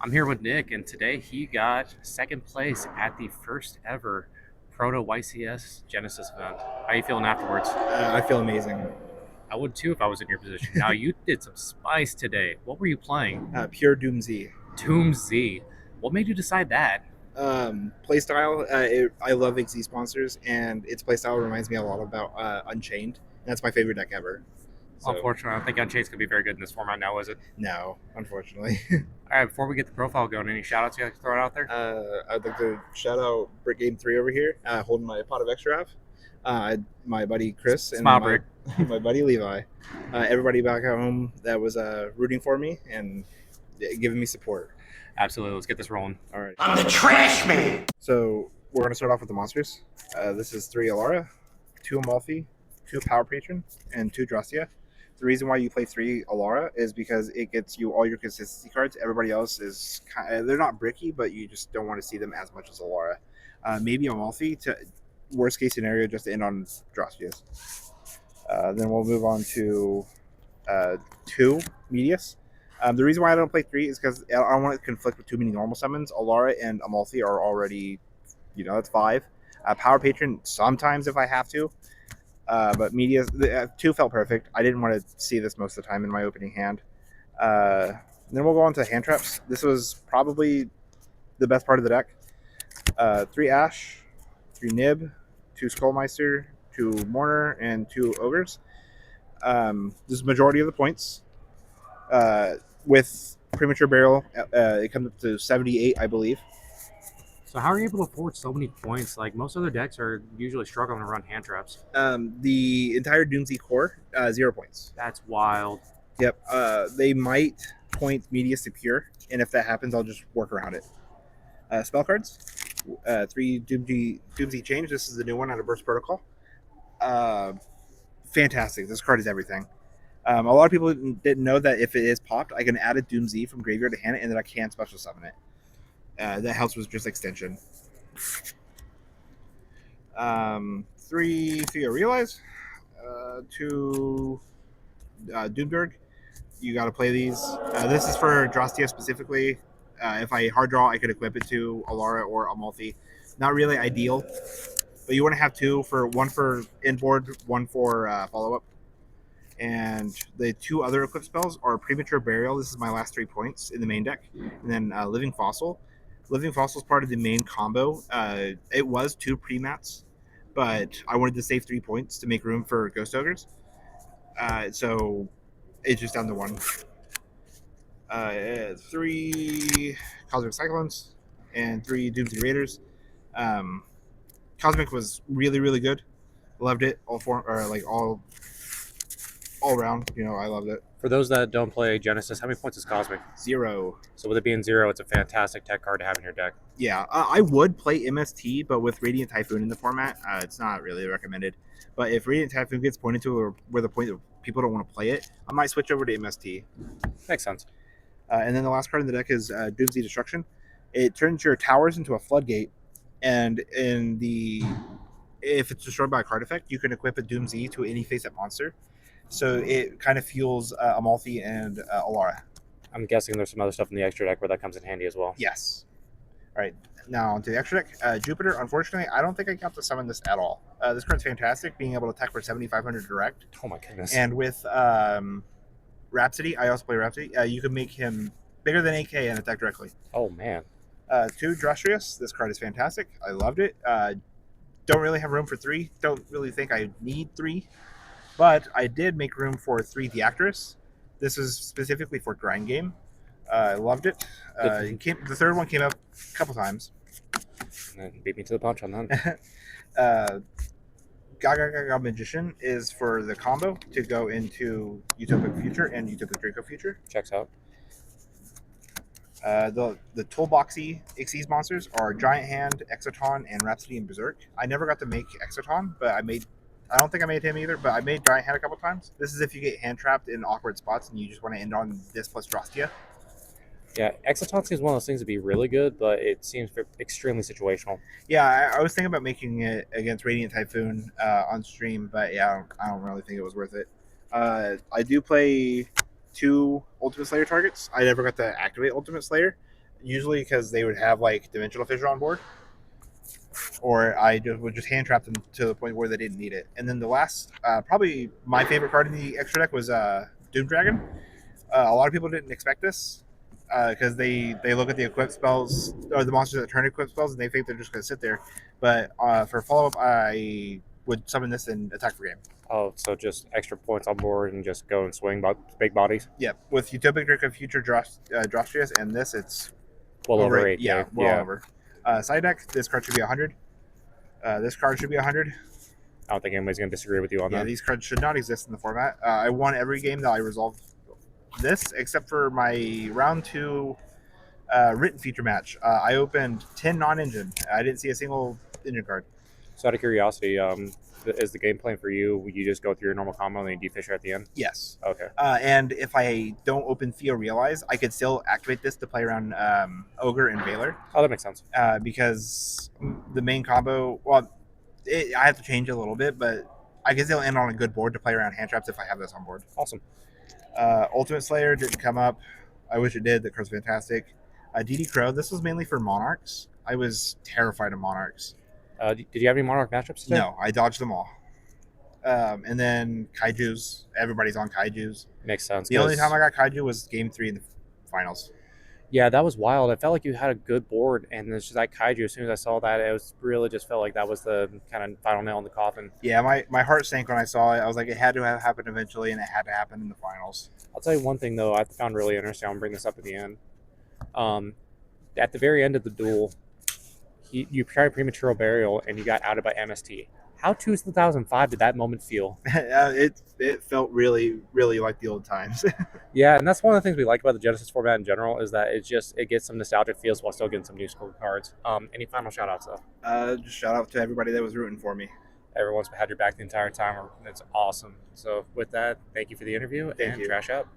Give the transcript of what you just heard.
I'm here with Nick, and today he got second place at the first ever Proto YCS Genesis event. How you feeling afterwards? I feel amazing. I would too if I was in your position. Now you did some spice today. What were you playing? Pure DOOMZ. DOOMZ. What made you decide that? Playstyle, I love XZ sponsors, and its playstyle reminds me a lot about Unchained. And that's my favorite deck ever. So, Unfortunately, I don't think Unchained could be very good in this format now, is it? no, unfortunately. All right, before we get the profile going, any shout outs you like to throw out there? I'd like to shout out Brick Game 3 over here, holding my pot of extra half. My buddy Chris and Smile Brick. my buddy Levi. Everybody back at home that was rooting for me and giving me support. Absolutely. Let's get this rolling. All right. I'm the trash man. So we're going to start off with the monsters. This is 3 Alara, 2 Amalfi, 2 Power Patron, and 2 Drastia. The reason why you play 3 Alara is because it gets you all your consistency cards. Everybody else is they're not bricky, but you just don't want to see them as much as Alara. Maybe Amalfi to worst case scenario just to end on Drastias. Then we'll move on to 2 Medius. The reason why I don't play 3 is because I don't want to conflict with too many normal summons. Alara and Amalfi are already, that's 5. Power Patron sometimes if I have to. But media 2 felt perfect. I didn't want to see this most of the time in my opening hand. Then we'll go on to hand traps. This was probably the best part of the deck. 3 Ash, 3 Nib, 2 Skullmeister, 2 Mourner, and 2 Ogres. This is the majority of the points. With Premature Burial, it comes up to 78, I believe. So how are you able to afford so many points? Like most other decks are usually struggling to run hand traps. The entire DOOMZ core, 0 points. That's wild. Yep. They might point Medius to Pure, and if that happens, I'll just work around it. Spell cards. 3 DOOMZ Change. This is the new one out of Burst Protocol. Fantastic. This card is everything. A lot of people didn't know that if it is popped, I can add a DOOMZ from graveyard to hand it, and then I can special summon it. That helps with just extension. 3 Theo Realize. 2 Doomberg. You got to play these. This is for Drastia specifically. If I hard draw, I could equip it to Alara or Amalfi. Not really ideal, but you want to have 2 for one for inboard, 1 for follow up. And the 2 other equip spells are Premature Burial. This is my last 3 points in the main deck, and then Living Fossil. Living Fossil is part of the main combo. It was 2 pre-mats, but I wanted to save 3 points to make room for Ghost Ogres. So it's just down to 1. 3 Cosmic Cyclones and 3 DOOMZ Raiders. Cosmic was really, really good. Loved it. All around. I loved it. For those that don't play Genesis, how many points is Cosmic? 0. So with it being 0, it's a fantastic tech card to have in your deck. Yeah, I would play MST, but with Radiant Typhoon in the format, it's not really recommended. But if Radiant Typhoon gets pointed to where the point that people don't want to play it, I might switch over to MST. Makes sense. And then the last card in the deck is DOOMZ Destruction. It turns your towers into a floodgate, and if it's destroyed by a card effect, you can equip a DOOMZ to any face-up monster. So it kind of fuels Amalfi and Alara. I'm guessing there's some other stuff in the extra deck where that comes in handy as well. Yes. All right, now onto the extra deck. Jupiter, unfortunately, I don't think I got to summon this at all. This card's fantastic, being able to attack for 7,500 direct. Oh my goodness. And with Rhapsody, I also play Rhapsody, you can make him bigger than AK and attack directly. Oh man. 2 Drastrius, this card is fantastic. I loved it. Don't really have room for 3. Don't really think I need 3. But I did make room for 3 Theactress. This is specifically for grind game. I loved it. The third one came up a couple times. And beat me to the punch on that. Gaga Magician is for the combo to go into Utopic Future and Utopic Draco Future. Checks out. The Toolboxy Xyz monsters are Giant Hand, Exoton, and Rhapsody and Berserk. I never got to make Exoton, but I don't think I made him either, but I made Giant Hand a couple times. This is if you get hand trapped in awkward spots and you just want to end on this plus Drastia. Yeah, Exoton seems one of those things to be really good, but it seems extremely situational. Yeah, I was thinking about making it against Radiant Typhoon on stream, but yeah, I don't really think it was worth it. I do play 2 Ultimate Slayer targets. I never got to activate Ultimate Slayer. usually because they would have like Dimensional Fissure on board, or I would just hand trap them to the point where they didn't need it. And then the last, probably my favorite card in the extra deck was Doom Dragon. A lot of people didn't expect this because they look at the equip spells or the monsters that turn equip spells and they think they're just going to sit there. But for follow up, I would summon this and attack for game. Oh, so just extra points on board and just go and swing big bodies? Yeah, with Utopic Drake of Future Drostrius and this, it's Well over 8K. Yeah, well over. Side deck, this card should be 100. This card should be 100. I don't think anybody's going to disagree with you on that. Yeah, these cards should not exist in the format. I won every game that I resolved this, except for my round 2 written feature match. I opened 10 non-engine. I didn't see a single engine card. So out of curiosity, is the game plan for you? You just go through your normal combo and then you defisher at the end? Yes. Okay. And if I don't open Theo Realize, I could still activate this to play around Ogre and Valor. Oh, that makes sense. Because the main combo, well, I have to change it a little bit, but I can still end on a good board to play around hand traps if I have this on board. Awesome. Ultimate Slayer didn't come up. I wish it did. The card's fantastic. DD Crow, this was mainly for Monarchs. I was terrified of Monarchs. Did you have any Monarch matchups today? No, I dodged them all. And then Kaijus. Everybody's on Kaijus. Makes sense. The only time I got Kaiju was game 3 in the finals. Yeah, that was wild. I felt like you had a good board, and it's just like Kaiju. As soon as I saw that, it was really just felt like that was the kind of final nail in the coffin. Yeah, my heart sank when I saw it. I was like, it had to have happened eventually, and it had to happen in the finals. I'll tell you one thing, though, I found really interesting. I'll bring this up at the end. At the very end of the duel, you tried premature burial, and you got outed by MST. How 2005 did that moment feel? It felt really, really like the old times. Yeah, and that's one of the things we like about the Genesis format in general is that it gets some nostalgic feels while still getting some new school cards. Any final shout outs though? Just shout out to everybody that was rooting for me. Everyone's had your back the entire time. It's awesome. So with that, thank you for the interview and you. trash out.